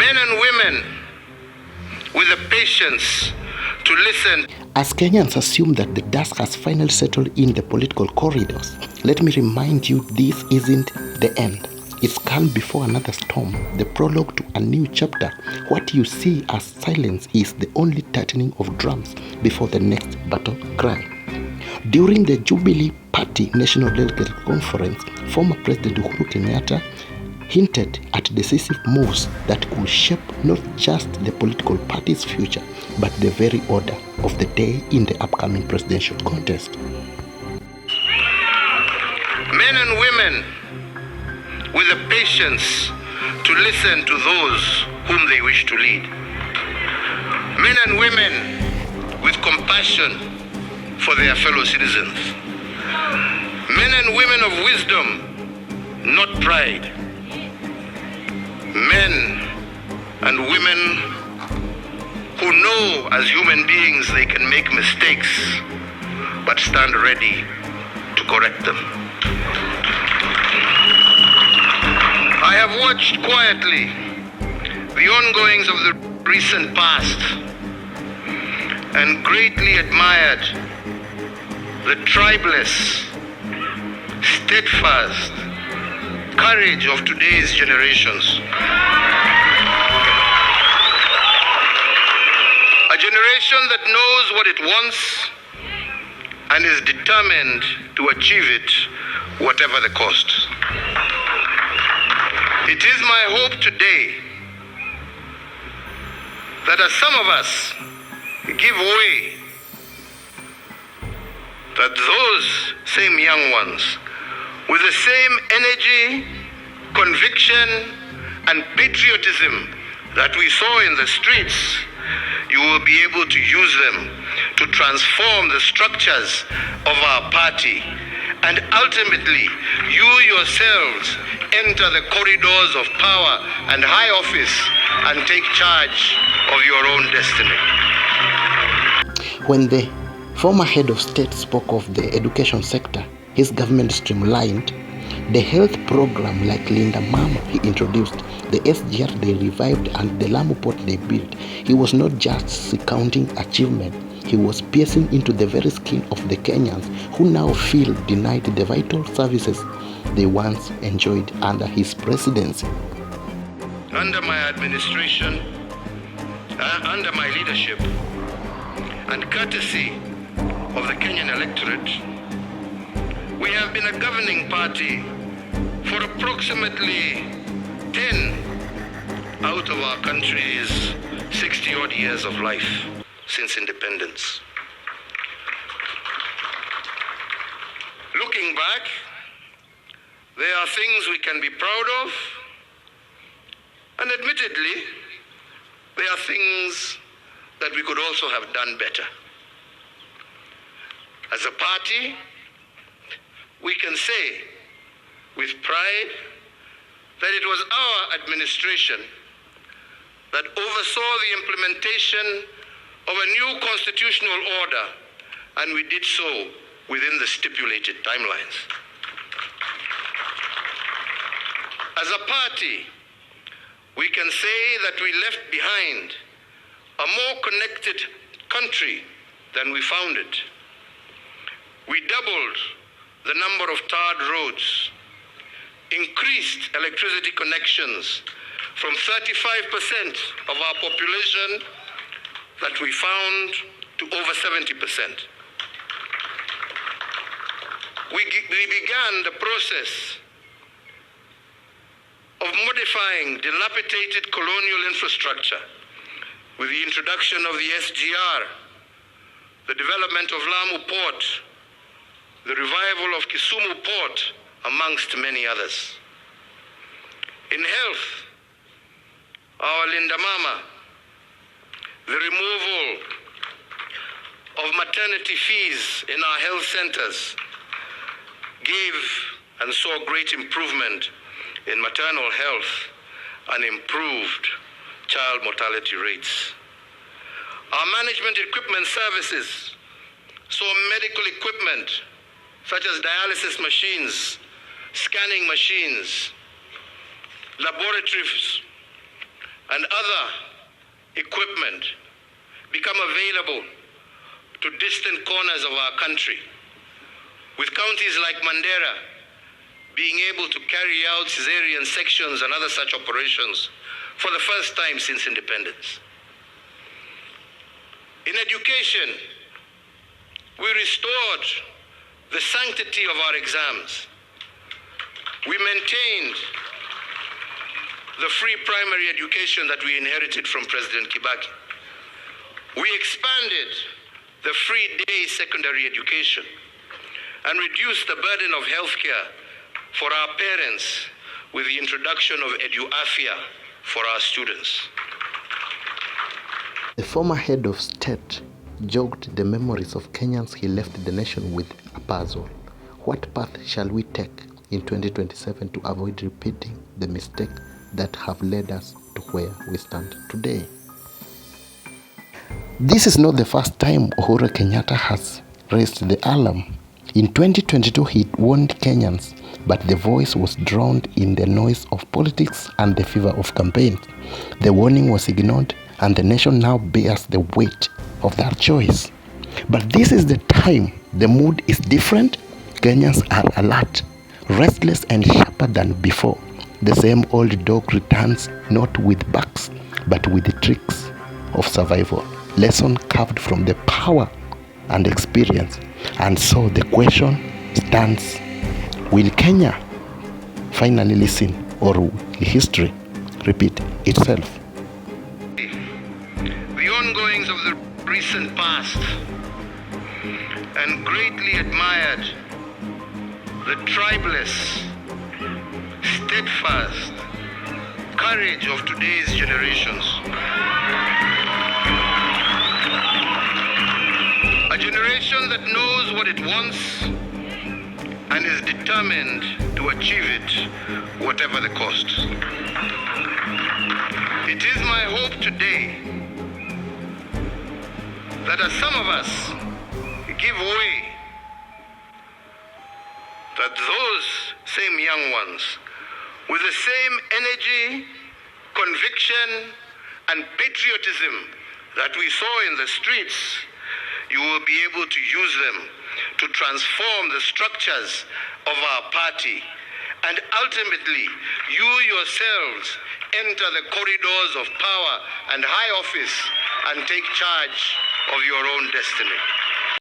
Men and women with the patience to listen. As Kenyans assume that the dust has finally settled in the political corridors, let me remind you this isn't the end. It's calm before another storm, the prologue to a new chapter. What you see as silence is the only tightening of drums before the next battle cry. During the Jubilee Party National Delegate Conference, former President Uhuru Kenyatta hinted at decisive moves that could shape not just the political party's future, but the very order of the day in the upcoming presidential contest. Men and women with the patience to listen to those whom they wish to lead. Men and women with compassion for their fellow citizens. Men and women of wisdom, not pride. Men and women who know as human beings they can make mistakes, but stand ready to correct them. I have watched quietly the ongoings of the recent past and greatly admired the tribeless, steadfast courage of today's generations. A generation that knows what it wants and is determined to achieve it, whatever the cost. It is my hope today that as some of us give way, that those same young ones, with the same energy, conviction, and patriotism that we saw in the streets, you will be able to use them to transform the structures of our party. And ultimately, you yourselves enter the corridors of power and high office and take charge of your own destiny. When the former head of state spoke of the education sector, his government streamlined the health program like Linda Mama he introduced, the SGR they revived, and the Lamu Port they built. He was not just recounting achievement, he was piercing into the very skin of the Kenyans who now feel denied the vital services they once enjoyed under his presidency. Under my administration, under my leadership, and courtesy of the Kenyan electorate, we have been a governing party for approximately 10 out of our country's 60-odd years of life since independence. Looking back, there are things we can be proud of, and admittedly, there are things that we could also have done better. As a party, we can say with pride that it was our administration that oversaw the implementation of a new constitutional order, and we did so within the stipulated timelines. As a party, we can say that we left behind a more connected country than we found it. We doubled the number of tarred roads, increased electricity connections from 35% of our population that we found to over 70%. We began the process of modifying dilapidated colonial infrastructure with the introduction of the SGR, the development of Lamu Port, the revival of Kisumu Port, amongst many others. In health, our Linda Mama, the removal of maternity fees in our health centers gave and saw great improvement in maternal health and improved child mortality rates. Our management equipment services saw medical equipment such as dialysis machines, scanning machines, laboratories, and other equipment become available to distant corners of our country, with counties like Mandera being able to carry out cesarean sections and other such operations for the first time since independence. In education, we restored the sanctity of our exams. We maintained the free primary education that we inherited from President Kibaki. We expanded the free day secondary education and reduced the burden of healthcare for our parents with the introduction of EduAfia for our students. The former head of state jogged the memories of Kenyans he left the nation with a puzzle. What path shall we take in 2027 to avoid repeating the mistake that have led us to where we stand today? This is not the first time Uhuru Kenyatta has raised the alarm. In 2022, he warned Kenyans, but the voice was drowned in the noise of politics and the fever of campaigns. The warning was ignored, and the nation now bears the weight of that choice. But this is the time the mood is different. Kenyans are alert, restless and sharper than before. The same old dog returns, not with barks, but with the tricks of survival. Lesson carved from the power and experience. And so the question stands, will Kenya finally listen, or will history repeat itself? The ongoings of the recent past and greatly admired the tribeless, steadfast courage of today's generations. A generation that knows what it wants and is determined to achieve it, whatever the cost. It is my hope today that as some of us give way, that those same young ones, with the same energy, conviction, and patriotism that we saw in the streets, you will be able to use them to transform the structures of our party. And ultimately, you yourselves enter the corridors of power and high office and take charge of your own destiny.